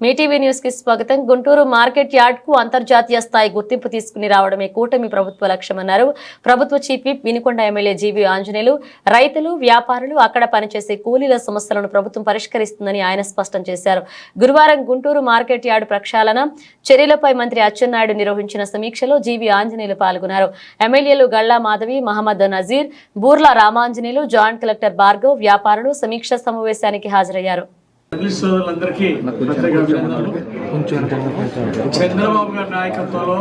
Mee TV news కి స్వాగతం. Guntur market yard కు అంతర్జాతీయ స్థాయి గుర్తింపు తీసుకుని రావడమే కూటమి ప్రభుత్వ లక్ష్యమన్నారు. ప్రభుత్వ chief whip Vinukonda MLA GV Anjaneyulu రైతులు, వ్యాపారులు, అక్కడ పనిచేసే కూలీల సమస్యలను ప్రభుత్వం పరిష్కరిస్తుందని ఆయన స్పష్టం చేశారు. గురువారం గుంటూరు మార్కెట్ యార్డ్ ప్రక్షాళన చర్యలపై మంత్రి అచ్చెన్నాయుడు నిర్వహించిన సమీక్షలో జీవీ ఆంజనేయులు పాల్గొన్నారు. ఎమ్మెల్యేలు గల్లా మాధవి, మహమ్మద్ నజీర్, బూర్లా రామాంజనేయులు, జాయింట్ కలెక్టర్ భార్గవ్, వ్యాపారులు సమీక్ష సమావేశానికి హాజరయ్యారు. చంద్రబాబు గారి నాయకత్వంలో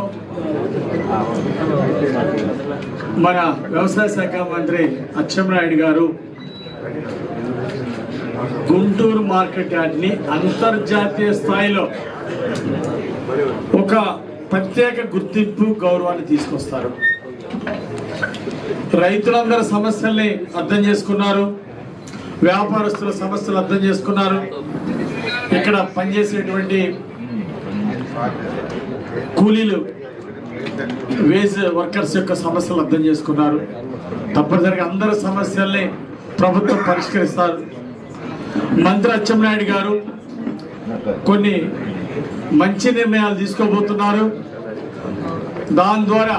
మన వ్యవసాయ శాఖ మంత్రి అచ్చెన్నాయుడు గారు గుంటూరు మార్కెట్ యార్డ్ని అంతర్జాతీయ స్థాయిలో ఒక ప్రత్యేక గుర్తింపు, గౌరవాన్ని తీసుకొస్తారు. రైతులందరి సమస్యల్ని అర్థం చేసుకున్నారు, వ్యాపారస్తుల సమస్యలు అర్థం చేసుకున్నారు, ఇక్కడ పనిచేసేటువంటి కూలీలు, వేజ్ వర్కర్స్ యొక్క సమస్యలు అర్థం చేసుకున్నారు. తప్పనిసరిగా అందరి సమస్యల్ని ప్రభుత్వం పరిష్కరిస్తారు. మంత్రి అచ్చెన్నాయుడు గారు కొన్ని మంచి నిర్ణయాలు తీసుకోబోతున్నారు. దాని ద్వారా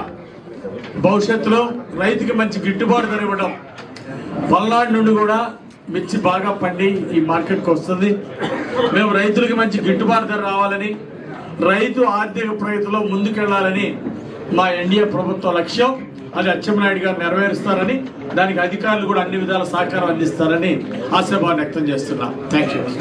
భవిష్యత్తులో రైతుకి మంచి గిట్టుబాటు ధర ఇవ్వడం, పల్నాడు నుండి కూడా మిర్చి బాగా పండి ఈ మార్కెట్కి వస్తుంది. మేము రైతులకి మంచి గిట్టుబాటు ధర రావాలని, రైతు ఆర్థిక ప్రగతిలో ముందుకెళ్లాలని మా ఎన్డీఏ ప్రభుత్వ లక్ష్యం. అది అచ్చెన్నాయుడు గారు నెరవేరుస్తారని, దానికి అధికారులు కూడా అన్ని విధాల సహకారం అందిస్తారని ఆశాభావం వ్యక్తం చేస్తున్నాం. Thank you.